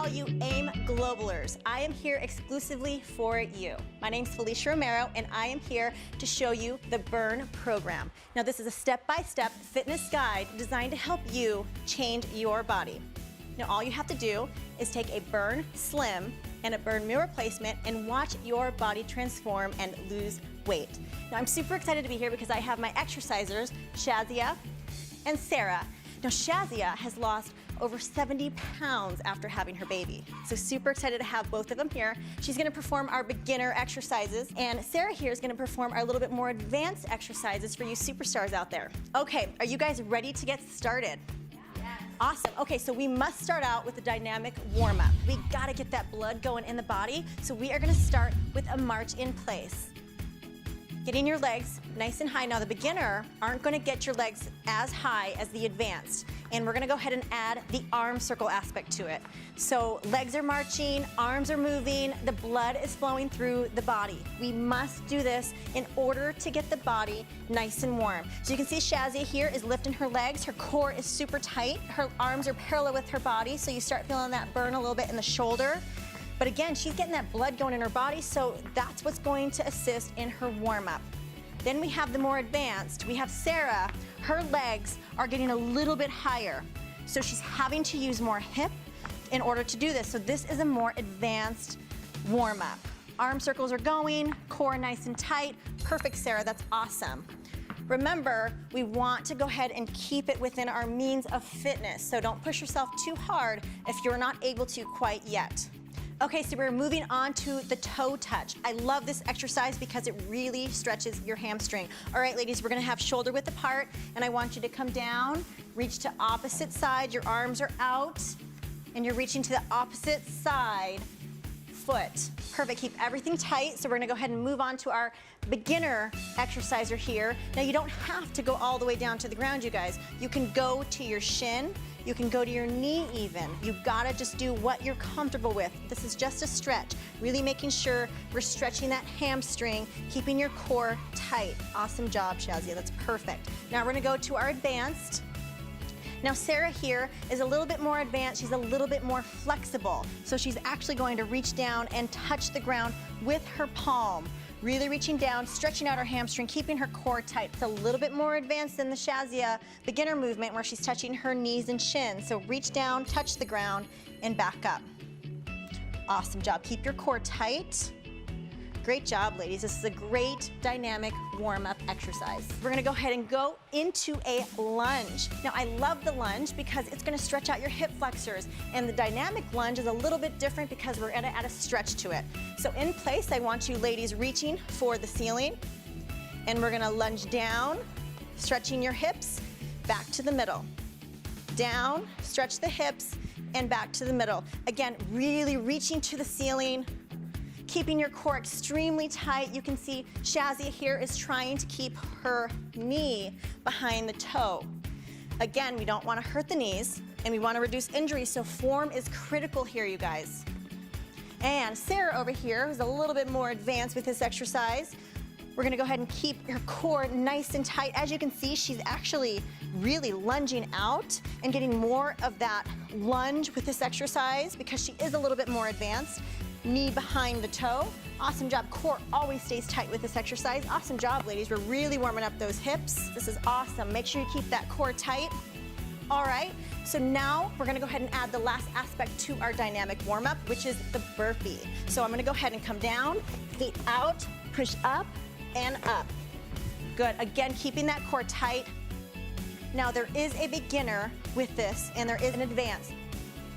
all you AIM Globalers. I am here exclusively for you. My name's Felicia Romero, and I am here to show you the Burn program. Now, this is a step-by-step fitness guide designed to help you change your body. Now, all you have to do is take a Burn Slim and a Burn Meal Replacement and watch your body transform and lose weight. Now, I'm super excited to be here because I have my exercisers, Shazia and Sarah. Now, Shazia has lost over 70 pounds after having her baby. So super excited to have both of them here. She's gonna perform our beginner exercises, and Sarah here is gonna perform our little bit more advanced exercises for you superstars out there. Okay, are you guys ready to get started? Yes. Awesome. Okay, so we must start out with a dynamic warm-up. We gotta get that blood going in the body, so we are gonna start with a march in place. Getting your legs nice and high. Now, the beginner aren't gonna get your legs as high as the advanced, and we're gonna go ahead and add the arm circle aspect to it. So legs are marching, arms are moving, the blood is flowing through the body. We must do this in order to get the body nice and warm. So you can see Shazia here is lifting her legs, her core is super tight, her arms are parallel with her body, so you start feeling that burn a little bit in the shoulder. But again, she's getting that blood going in her body, so that's what's going to assist in her warm-up. Then we have the more advanced. We have Sarah. Her legs are getting a little bit higher, so she's having to use more hip in order to do this. So this is a more advanced warm-up. Arm circles are going, core nice and tight. Perfect, Sarah, that's awesome. Remember, we want to go ahead and keep it within our means of fitness, so don't push yourself too hard if you're not able to quite yet. Okay, so we're moving on to the toe touch. I love this exercise because it really stretches your hamstring. All right, ladies, we're gonna have shoulder width apart, and I want you to come down, reach to opposite side, your arms are out, and you're reaching to the opposite side foot. Perfect, keep everything tight. So we're gonna go ahead and move on to our beginner exerciser here. Now, you don't have to go all the way down to the ground, you guys. You can go to your shin, you can go to your knee even. You gotta just do what you're comfortable with. This is just a stretch. Really making sure we're stretching that hamstring, keeping your core tight. Awesome job, Shazia, that's perfect. Now we're gonna go to our advanced. Now Sarah here is a little bit more advanced, she's a little bit more flexible. So she's actually going to reach down and touch the ground with her palm. Really reaching down, stretching out her hamstring, keeping her core tight. It's a little bit more advanced than the Shazia beginner movement where she's touching her knees and shins. So reach down, touch the ground, and back up. Awesome job. Keep your core tight. Great job, ladies. This is a great dynamic warm-up exercise. We're gonna go ahead and go into a lunge. Now, I love the lunge because it's gonna stretch out your hip flexors, and the dynamic lunge is a little bit different because we're gonna add a stretch to it. So in place, I want you ladies reaching for the ceiling, and we're gonna lunge down, stretching your hips, back to the middle. Down, stretch the hips, and back to the middle. Again, really reaching to the ceiling, keeping your core extremely tight. You can see Shazia here is trying to keep her knee behind the toe. Again, we don't want to hurt the knees, and we want to reduce injury, so form is critical here, you guys. And Sarah over here is a little bit more advanced with this exercise. We're gonna go ahead and keep her core nice and tight. As you can see, she's actually really lunging out and getting more of that lunge with this exercise because she is a little bit more advanced. Knee behind the toe. Awesome job. Core always stays tight with this exercise. Awesome job, ladies. We're really warming up those hips. This is awesome. Make sure you keep that core tight. All right, so now we're gonna go ahead and add the last aspect to our dynamic warm-up, which is the burpee. So I'm gonna go ahead and come down, feet out, push up and up. Good, again, keeping that core tight. Now there is a beginner with this, and there is an advanced.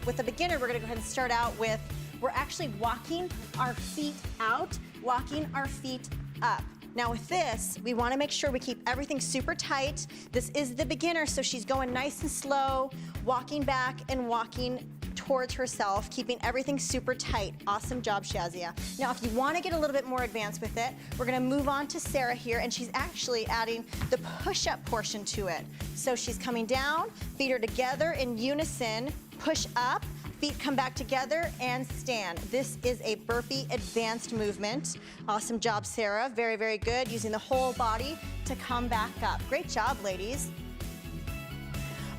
With the beginner, we're gonna go ahead and start out with, we're actually walking our feet out, walking our feet up. Now with this, we wanna make sure we keep everything super tight. This is the beginner, so she's going nice and slow, walking back and walking towards herself, keeping everything super tight. Awesome job, Shazia. Now, if you wanna get a little bit more advanced with it, we're gonna move on to Sarah here, and she's actually adding the push-up portion to it. So she's coming down, feet are together in unison, push up, feet come back together and stand. This is a burpee advanced movement. Awesome job, Sarah. Very, very good. Using the whole body to come back up. Great job, ladies.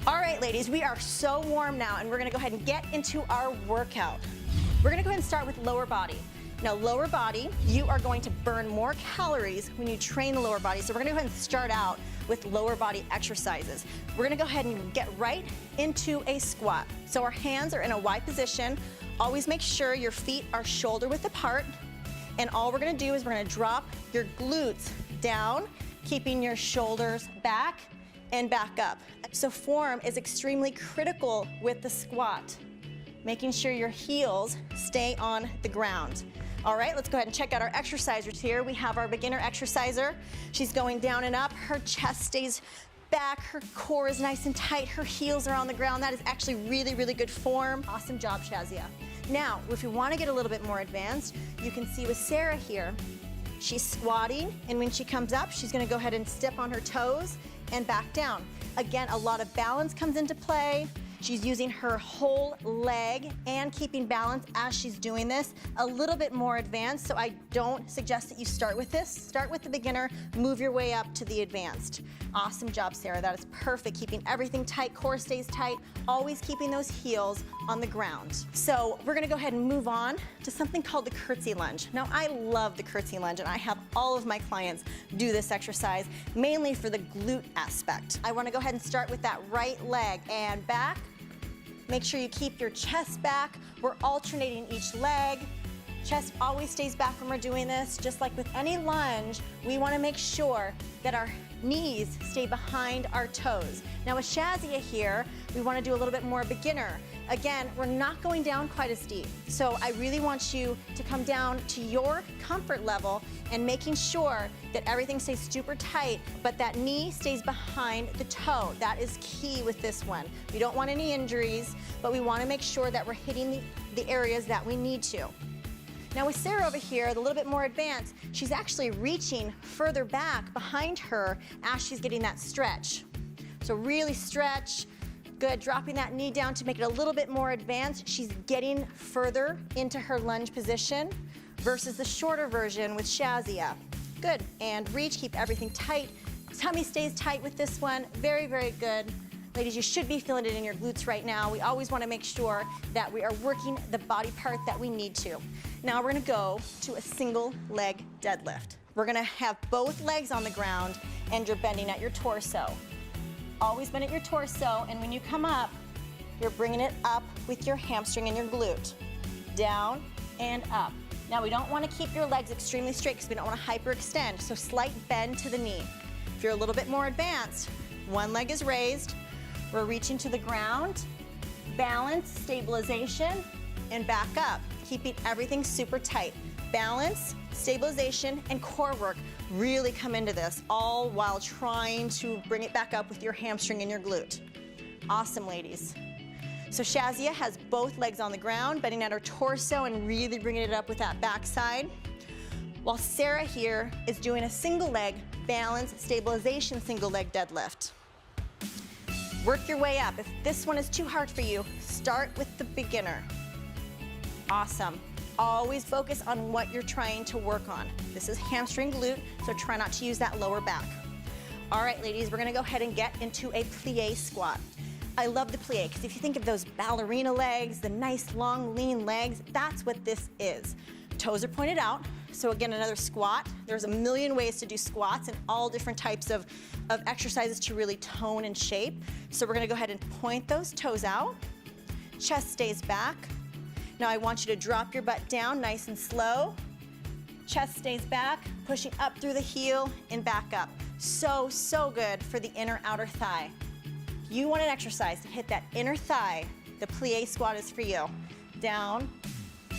All right, ladies, we are so warm now, and we're gonna go ahead and get into our workout. We're gonna go ahead and start with lower body. Now, lower body, you are going to burn more calories when you train the lower body. So we're gonna go ahead and start out with lower body exercises. We're gonna go ahead and get right into a squat. So our hands are in a Y position. Always make sure your feet are shoulder width apart. And all we're gonna do is we're gonna drop your glutes down, keeping your shoulders back and back up. So form is extremely critical with the squat, making sure your heels stay on the ground. All right, let's go ahead and check out our exercisers here. We have our beginner exerciser. She's going down and up. Her chest stays back. Her core is nice and tight. Her heels are on the ground. That is actually really, really good form. Awesome job, Shazia. Now, if you want to get a little bit more advanced, you can see with Sarah here, she's squatting, and when she comes up, she's going to go ahead and step on her toes and back down. Again, a lot of balance comes into play. She's using her whole leg and keeping balance as she's doing this. A little bit more advanced, so I don't suggest that you start with this. Start with the beginner, move your way up to the advanced. Awesome job, Sarah. That is perfect. Keeping everything tight, core stays tight, always keeping those heels on the ground. So we're gonna go ahead and move on to something called the curtsy lunge. Now, I love the curtsy lunge, and I have all of my clients do this exercise, mainly for the glute aspect. I wanna go ahead and start with that right leg and back. Make sure you keep your chest back. We're alternating each leg. Chest always stays back when we're doing this. Just like with any lunge, we wanna make sure that our knees stay behind our toes. Now with Shazia here, we wanna do a little bit more beginner. Again, we're not going down quite as deep. So I really want you to come down to your comfort level and making sure that everything stays super tight, but that knee stays behind the toe. That is key with this one. We don't want any injuries, but we wanna make sure that we're hitting the areas that we need to. Now with Sarah over here, a little bit more advanced, she's actually reaching further back behind her as she's getting that stretch. So really stretch, good, dropping that knee down to make it a little bit more advanced. She's getting further into her lunge position versus the shorter version with Shazia. Good, and reach, keep everything tight. Tummy stays tight with this one, very, very good. Ladies, you should be feeling it in your glutes right now. We always wanna make sure that we are working the body part that we need to. Now we're gonna go to a single leg deadlift. We're gonna have both legs on the ground and you're bending at your torso. Always bend at your torso, and when you come up, you're bringing it up with your hamstring and your glute. Down and up. Now we don't wanna keep your legs extremely straight because we don't wanna hyperextend, so slight bend to the knee. If you're a little bit more advanced, one leg is raised, we're reaching to the ground, balance, stabilization, and back up, keeping everything super tight. Balance, stabilization, and core work really come into this, all while trying to bring it back up with your hamstring and your glute. Awesome, ladies. So Shazia has both legs on the ground, bending at her torso and really bringing it up with that backside. While Sarah here is doing a single leg balance, stabilization, single leg deadlift. Work your way up. If this one is too hard for you, start with the beginner. Awesome. Always focus on what you're trying to work on. This is hamstring glute, so try not to use that lower back. All right, ladies, we're gonna go ahead and get into a plie squat. I love the plie because if you think of those ballerina legs, the nice long lean legs, that's what this is. Toes are pointed out. So again, another squat. There's a million ways to do squats and all different types of exercises to really tone and shape. So we're gonna go ahead and point those toes out. Chest stays back. Now I want you to drop your butt down nice and slow. Chest stays back, pushing up through the heel and back up. So, so good for the inner outer thigh. If you want an exercise to hit that inner thigh, the plie squat is for you. Down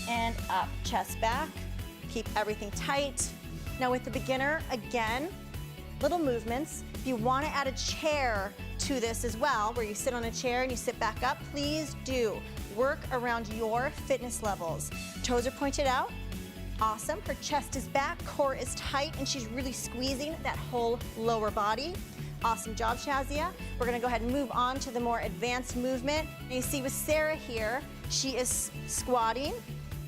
and up, chest back. Keep everything tight. Now with the beginner, again, little movements. If you want to add a chair to this as well, where you sit on a chair and you sit back up, please do. Work around your fitness levels. Toes are pointed out. Awesome. Her chest is back, core is tight, and she's really squeezing that whole lower body. Awesome job, Shazia. We're gonna go ahead and move on to the more advanced movement. And you see with Sarah here, she is squatting.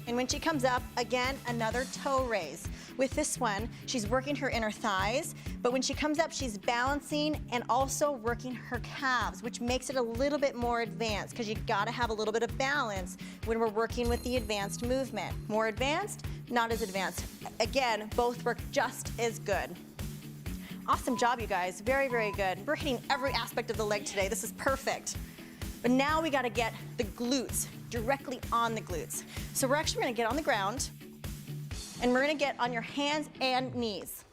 And when she comes up, again, another toe raise. With this one, she's working her inner thighs, but when she comes up, she's balancing and also working her calves, which makes it a little bit more advanced because you gotta have a little bit of balance when we're working with the advanced movement. More advanced, not as advanced. Again, both work just as good. Awesome job, you guys. Very, very good. We're hitting every aspect of the leg today. This is perfect. But now we gotta get the glutes directly on the glutes. So we're actually gonna get on the ground and we're gonna get on your hands and knees.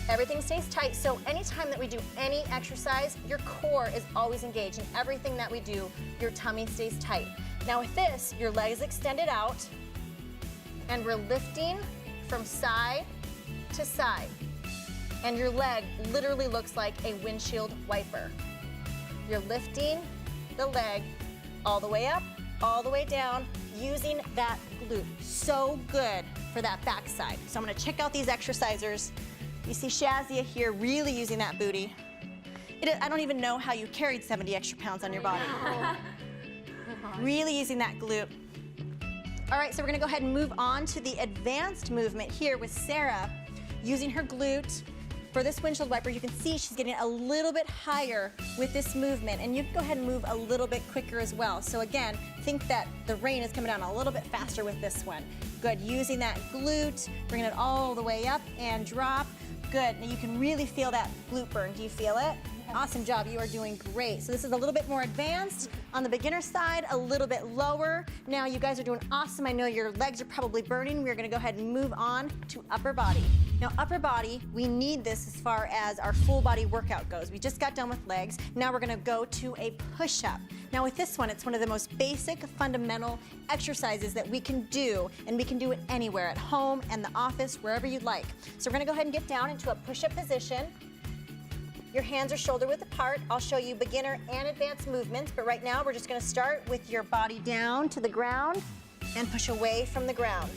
Everything stays tight, so anytime that we do any exercise, your core is always engaged. In everything that we do, your tummy stays tight. Now with this, your leg is extended out and we're lifting from side to side. And your leg literally looks like a windshield wiper. You're lifting the leg all the way up, all the way down, using that glute. So good for that backside. So I'm gonna check out these exercisers. You see Shazia here really using that booty. I don't even know how you carried 70 extra pounds on your body. Really using that glute. All right, so we're gonna go ahead and move on to the advanced movement here with Sarah using her glute. For this windshield wiper, you can see she's getting a little bit higher with this movement, and you can go ahead and move a little bit quicker as well. So again, think that the rain is coming down a little bit faster with this one. Good, using that glute, bringing it all the way up and drop. Good, now you can really feel that glute burn. Do you feel it? Awesome job, you are doing great. So this is a little bit more advanced. On the beginner side, a little bit lower. Now you guys are doing awesome. I know your legs are probably burning. We're gonna go ahead and move on to upper body. Now upper body, we need this as far as our full body workout goes. We just got done with legs. Now we're gonna go to a push-up. Now with this one, it's one of the most basic fundamental exercises that we can do, and we can do it anywhere, at home and the office, wherever you'd like. So we're gonna go ahead and get down into a push-up position. Your hands are shoulder width apart. I'll show you beginner and advanced movements, but right now we're just gonna start with your body down to the ground and push away from the ground.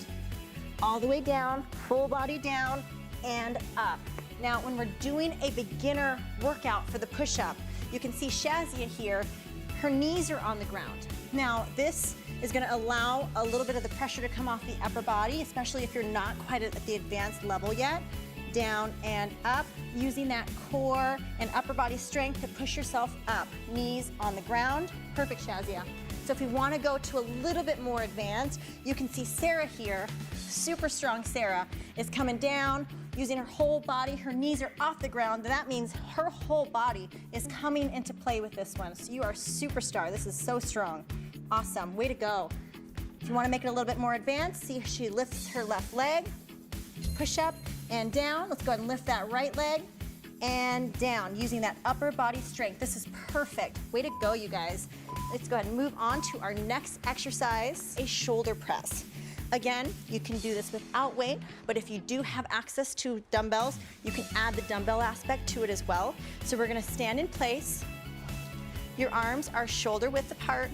All the way down, full body down and up. Now, when we're doing a beginner workout for the push-up, you can see Shazia here, her knees are on the ground. Now, this is gonna allow a little bit of the pressure to come off the upper body, especially if you're not quite at the advanced level yet. Down and up, using that core and upper body strength to push yourself up. Knees on the ground. Perfect, Shazia. So if we want to go to a little bit more advanced, you can see Sarah here, super strong Sarah, is coming down, using her whole body. Her knees are off the ground. That means her whole body is coming into play with this one. So you are a superstar. This is so strong. Awesome, way to go. If you want to make it a little bit more advanced, see she lifts her left leg, push up, and down. Let's go ahead and lift that right leg and down using that upper body strength. This is perfect. Way to go, you guys. Let's go ahead and move on to our next exercise, a shoulder press. Again, you can do this without weight, but if you do have access to dumbbells, you can add the dumbbell aspect to it as well. So we're gonna stand in place. Your arms are shoulder width apart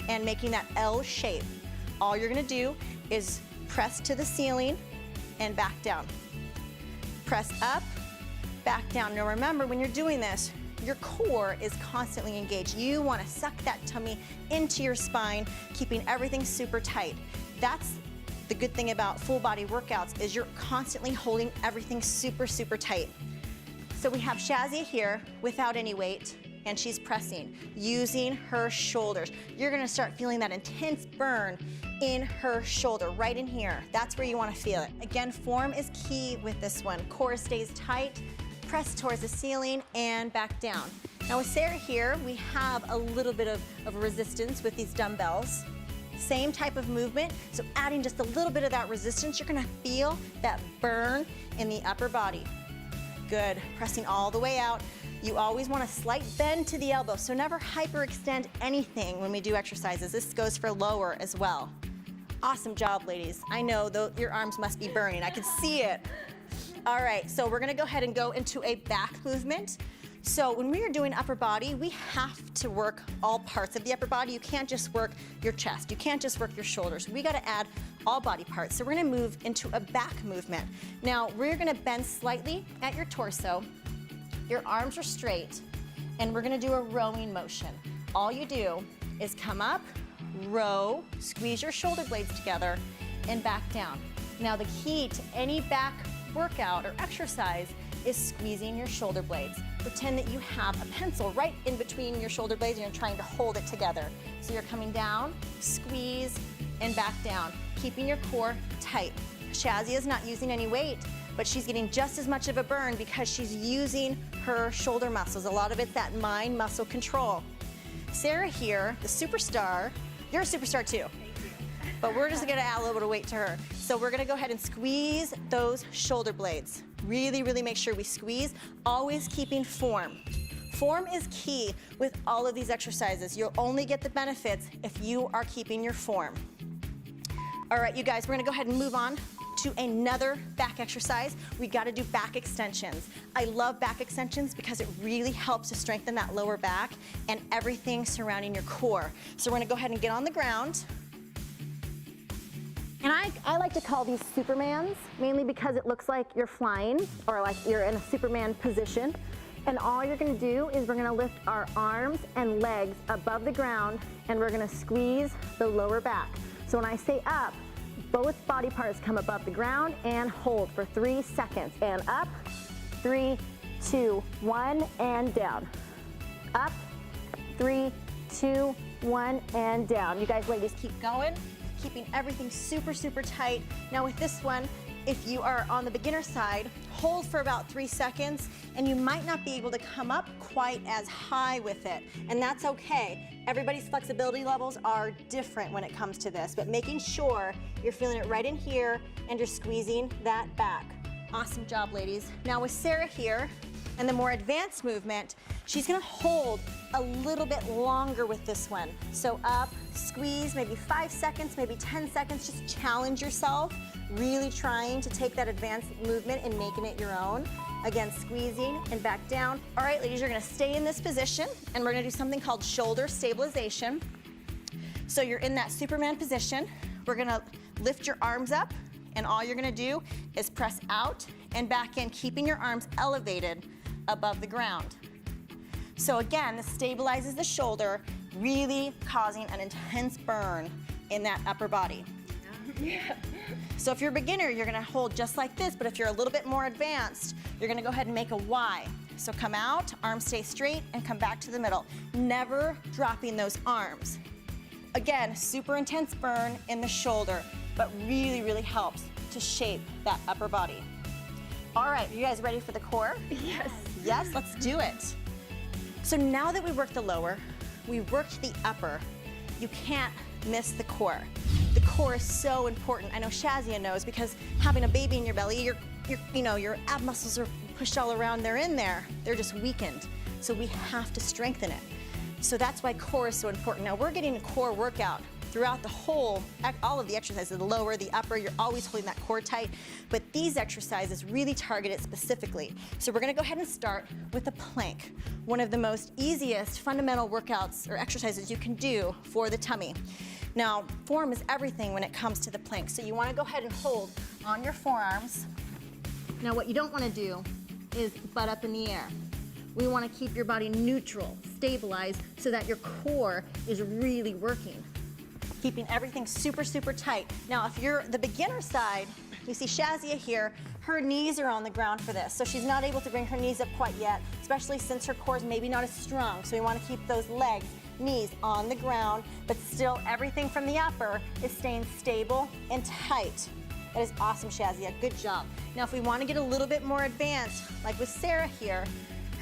and making that L shape. All you're gonna do is press to the ceiling and back down. Press up, back down. Now remember, when you're doing this, your core is constantly engaged. You want to suck that tummy into your spine, keeping everything super tight. That's the good thing about full body workouts, is you're constantly holding everything super, super tight. So we have Shazia here without any weight, and she's pressing, using her shoulders. You're gonna start feeling that intense burn in her shoulder, right in here. That's where you wanna feel it. Again, form is key with this one. Core stays tight, press towards the ceiling and back down. Now with Sarah here, we have a little bit of resistance with these dumbbells. Same type of movement, so adding just a little bit of that resistance, you're gonna feel that burn in the upper body. Good, pressing all the way out. You always want a slight bend to the elbow, so never hyperextend anything when we do exercises. This goes for lower as well. Awesome job, ladies. I know your arms must be burning. I can see it. All right, so we're gonna go ahead and go into a back movement. So when we are doing upper body, we have to work all parts of the upper body. You can't just work your chest. You can't just work your shoulders. We gotta add all body parts. So we're gonna move into a back movement. Now, we're gonna bend slightly at your torso. Your arms are straight, and we're gonna do a rowing motion. All you do is come up, row, squeeze your shoulder blades together, and back down. Now the key to any back workout or exercise is squeezing your shoulder blades. Pretend that you have a pencil right in between your shoulder blades and you're trying to hold it together. So you're coming down, squeeze, and back down, keeping your core tight. Shazia is not using any weight, but she's getting just as much of a burn because she's using her shoulder muscles. A lot of it's that mind muscle control. Sarah here, the superstar, you're a superstar too. But we're just gonna add a little bit of weight to her. So we're gonna go ahead and squeeze those shoulder blades. Really, really make sure we squeeze, always keeping form. Form is key with all of these exercises. You'll only get the benefits if you are keeping your form. All right, you guys, we're gonna go ahead and move on to another back exercise. We gotta do back extensions. I love back extensions because it really helps to strengthen that lower back and everything surrounding your core. So we're gonna go ahead and get on the ground. And I like to call these Supermans, mainly because it looks like you're flying or like you're in a Superman position. And all you're gonna do is we're gonna lift our arms and legs above the ground and we're gonna squeeze the lower back. So when I say up, both body parts come above the ground and hold for 3 seconds. And up, 3, 2, 1, and down. Up, 3, 2, 1, and down. You guys ladies keep going, keeping everything super, super tight. Now with this one, if you are on the beginner side, hold for about 3 seconds and you might not be able to come up quite as high with it. And that's okay. Everybody's flexibility levels are different when it comes to this, but making sure you're feeling it right in here and you're squeezing that back. Awesome job, ladies. Now with Sarah here, and the more advanced movement, she's gonna hold a little bit longer with this one. So up, squeeze, maybe 5 seconds, maybe 10 seconds, just challenge yourself, really trying to take that advanced movement and making it your own. Again, squeezing and back down. All right, ladies, you're gonna stay in this position and we're gonna do something called shoulder stabilization. So you're in that Superman position. We're gonna lift your arms up and all you're gonna do is press out and back in, keeping your arms elevated above the ground. So again, this stabilizes the shoulder, really causing an intense burn in that upper body. Yeah. So if you're a beginner, you're gonna hold just like this, but if you're a little bit more advanced, you're gonna go ahead and make a Y. So come out, arms stay straight, and come back to the middle. Never dropping those arms. Again, super intense burn in the shoulder, but really, really helps to shape that upper body. All right, you guys ready for the core? Yes. Yes, let's do it. So now that we worked the lower, we worked the upper, you can't miss the core. The core is so important. I know Shazia knows because having a baby in your belly, your ab muscles are pushed all around, they're in there. They're just weakened. So we have to strengthen it. So that's why core is so important. Now we're getting a core workout throughout the whole, all of the exercises, the lower, the upper, you're always holding that core tight, but these exercises really target it specifically. So we're gonna go ahead and start with a plank, one of the most easiest fundamental workouts or exercises you can do for the tummy. Now, form is everything when it comes to the plank, so you wanna go ahead and hold on your forearms. Now what you don't wanna do is butt up in the air. We wanna keep your body neutral, stabilized, so that your core is really working. Keeping everything super, super tight. Now, if you're the beginner side, you see Shazia here, her knees are on the ground for this, so she's not able to bring her knees up quite yet, especially since her core is maybe not as strong. So we want to keep those legs, knees on the ground, but still everything from the upper is staying stable and tight. That is awesome, Shazia, good job. Now, if we want to get a little bit more advanced, like with Sarah here,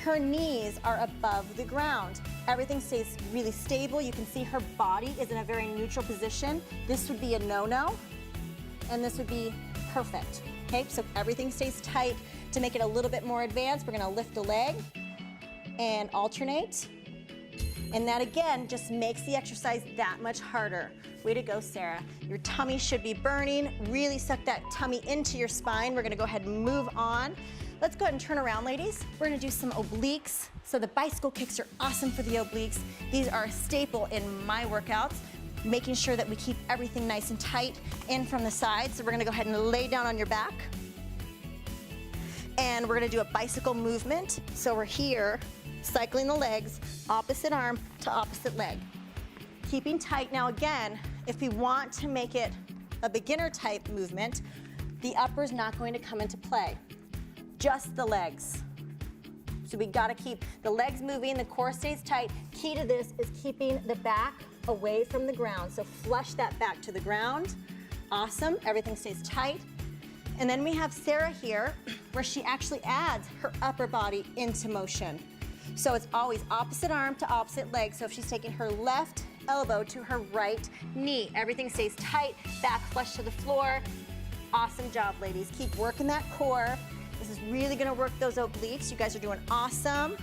her knees are above the ground. Everything stays really stable. You can see her body is in a very neutral position. This would be a no-no, and this would be perfect. Okay, so everything stays tight. To make it a little bit more advanced, we're gonna lift a leg and alternate. And that again just makes the exercise that much harder. Way to go, Sarah. Your tummy should be burning. Really suck that tummy into your spine. We're gonna go ahead and move on. Let's go ahead and turn around, ladies. We're gonna do some obliques. So the bicycle kicks are awesome for the obliques. These are a staple in my workouts, making sure that we keep everything nice and tight in from the side. So we're gonna go ahead and lay down on your back. And we're gonna do a bicycle movement. So we're here, cycling the legs, opposite arm to opposite leg. Keeping tight. Now again, if we want to make it a beginner type movement, The upper's not going to come into play, just the legs. So we gotta keep the legs moving, the core stays tight. Key to this is keeping the back away from the ground. So flush that back to the ground. Awesome, everything stays tight. And then we have Sarah here, where she actually adds her upper body into motion. So it's always opposite arm to opposite leg. So if she's taking her left elbow to her right knee, everything stays tight, back flush to the floor. Awesome job, ladies. Keep working that core. This is really gonna work those obliques. You guys are doing awesome.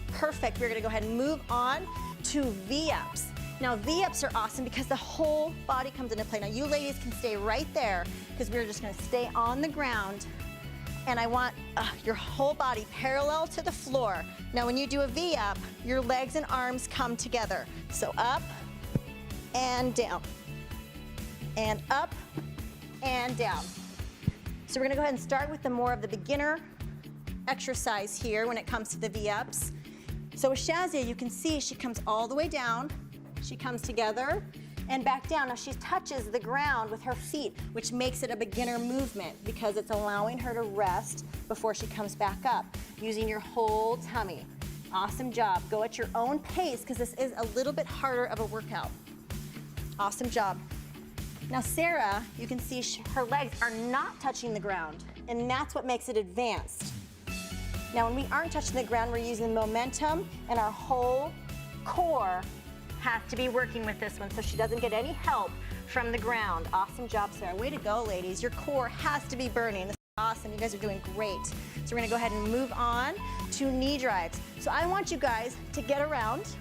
Perfect. We're gonna go ahead and move on to V-ups. Now, V-ups are awesome because the whole body comes into play. Now, you ladies can stay right there because we're just gonna stay on the ground. And I want your whole body parallel to the floor. Now, when you do a V-up, your legs and arms come together. So up and down, and up and down. So we're gonna go ahead and start with the more of the beginner exercise here when it comes to the V-ups. So with Shazia, you can see she comes all the way down, she comes together and back down. Now she touches the ground with her feet, which makes it a beginner movement because it's allowing her to rest before she comes back up, using your whole tummy. Awesome job. Go at your own pace because this is a little bit harder of a workout. Awesome job. Now Sarah, you can see her legs are not touching the ground, and that's what makes it advanced. Now when we aren't touching the ground, we're using momentum, and our whole core has to be working with this one so she doesn't get any help from the ground. Awesome job, Sarah. Way to go, ladies. Your core has to be burning. This is awesome. You guys are doing great. So we're gonna go ahead and move on to knee drives. So I want you guys to get around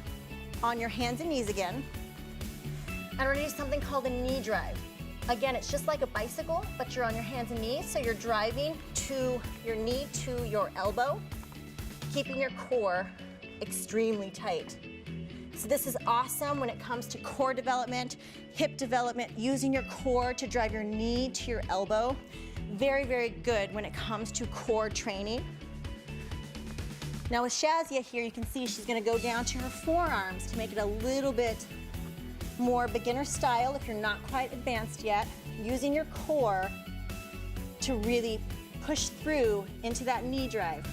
on your hands and knees again. And we're gonna do something called a knee drive. Again, it's just like a bicycle, but you're on your hands and knees, so you're driving to your knee to your elbow, keeping your core extremely tight. So this is awesome when it comes to core development, hip development, using your core to drive your knee to your elbow. Very, very good when it comes to core training. Now with Shazia here, you can see she's gonna go down to her forearms to make it a little bit more beginner style if you're not quite advanced yet, using your core to really push through into that knee drive.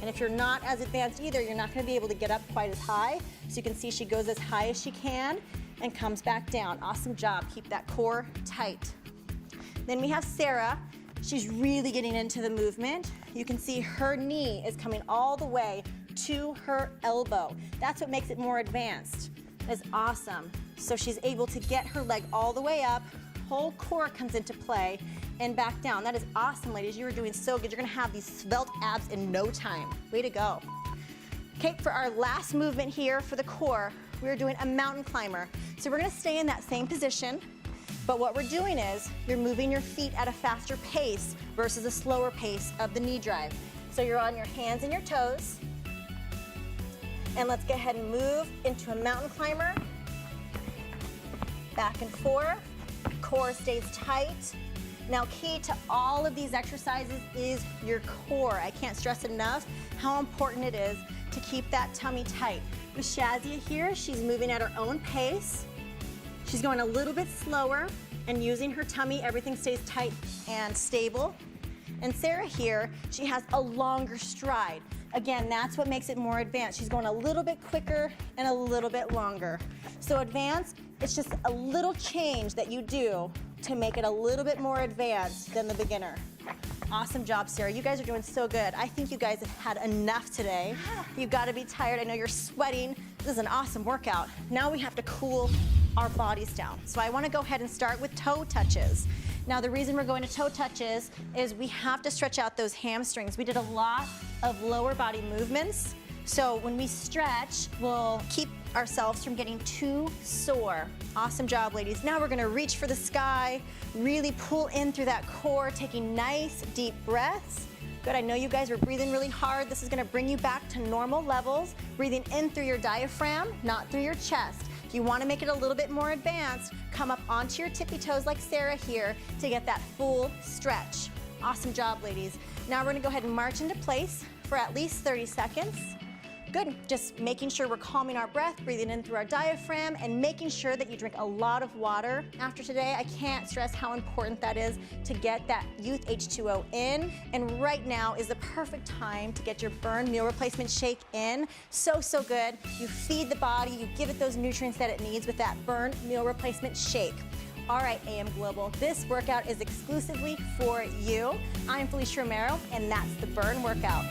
And if you're not as advanced either, you're not gonna be able to get up quite as high. So you can see she goes as high as she can and comes back down. Awesome job, keep that core tight. Then we have Sarah. She's really getting into the movement. You can see her knee is coming all the way to her elbow. That's what makes it more advanced. That's awesome. So she's able to get her leg all the way up, whole core comes into play, and back down. That is awesome, ladies. You are doing so good. You're gonna have these svelte abs in no time. Way to go. Okay, for our last movement here for the core, we're doing a mountain climber. So we're gonna stay in that same position, but what we're doing is you're moving your feet at a faster pace versus a slower pace of the knee drive. So you're on your hands and your toes. And let's go ahead and move into a mountain climber. Back and forth, core stays tight. Now key to all of these exercises is your core. I can't stress enough how important it is to keep that tummy tight. With Shazia here, she's moving at her own pace. She's going a little bit slower and using her tummy, everything stays tight and stable. And Sarah here, she has a longer stride. Again, that's what makes it more advanced. She's going a little bit quicker and a little bit longer. So advanced, it's just a little change that you do to make it a little bit more advanced than the beginner. Awesome job, Sarah. You guys are doing so good. I think you guys have had enough today. You've got to be tired. I know you're sweating. This is an awesome workout. Now we have to cool our bodies down. So I want to go ahead and start with toe touches. Now the reason we're going to toe touches is we have to stretch out those hamstrings. We did a lot of lower body movements. So when we stretch, we'll keep ourselves from getting too sore. Awesome job, ladies. Now we're gonna reach for the sky, really pull in through that core, taking nice deep breaths. Good, I know you guys are breathing really hard. This is gonna bring you back to normal levels, breathing in through your diaphragm, not through your chest. If you wanna make it a little bit more advanced, come up onto your tippy toes like Sarah here to get that full stretch. Awesome job, ladies. Now we're gonna go ahead and march into place for at least 30 seconds. Good, just making sure we're calming our breath, breathing in through our diaphragm, and making sure that you drink a lot of water after today. I can't stress how important that is to get that youth H2O in. And right now is the perfect time to get your Burn Meal Replacement Shake in. So, so good. You feed the body, you give it those nutrients that it needs with that Burn Meal Replacement Shake. All right, AM Global, this workout is exclusively for you. I'm Felicia Romero, and that's the Burn Workout.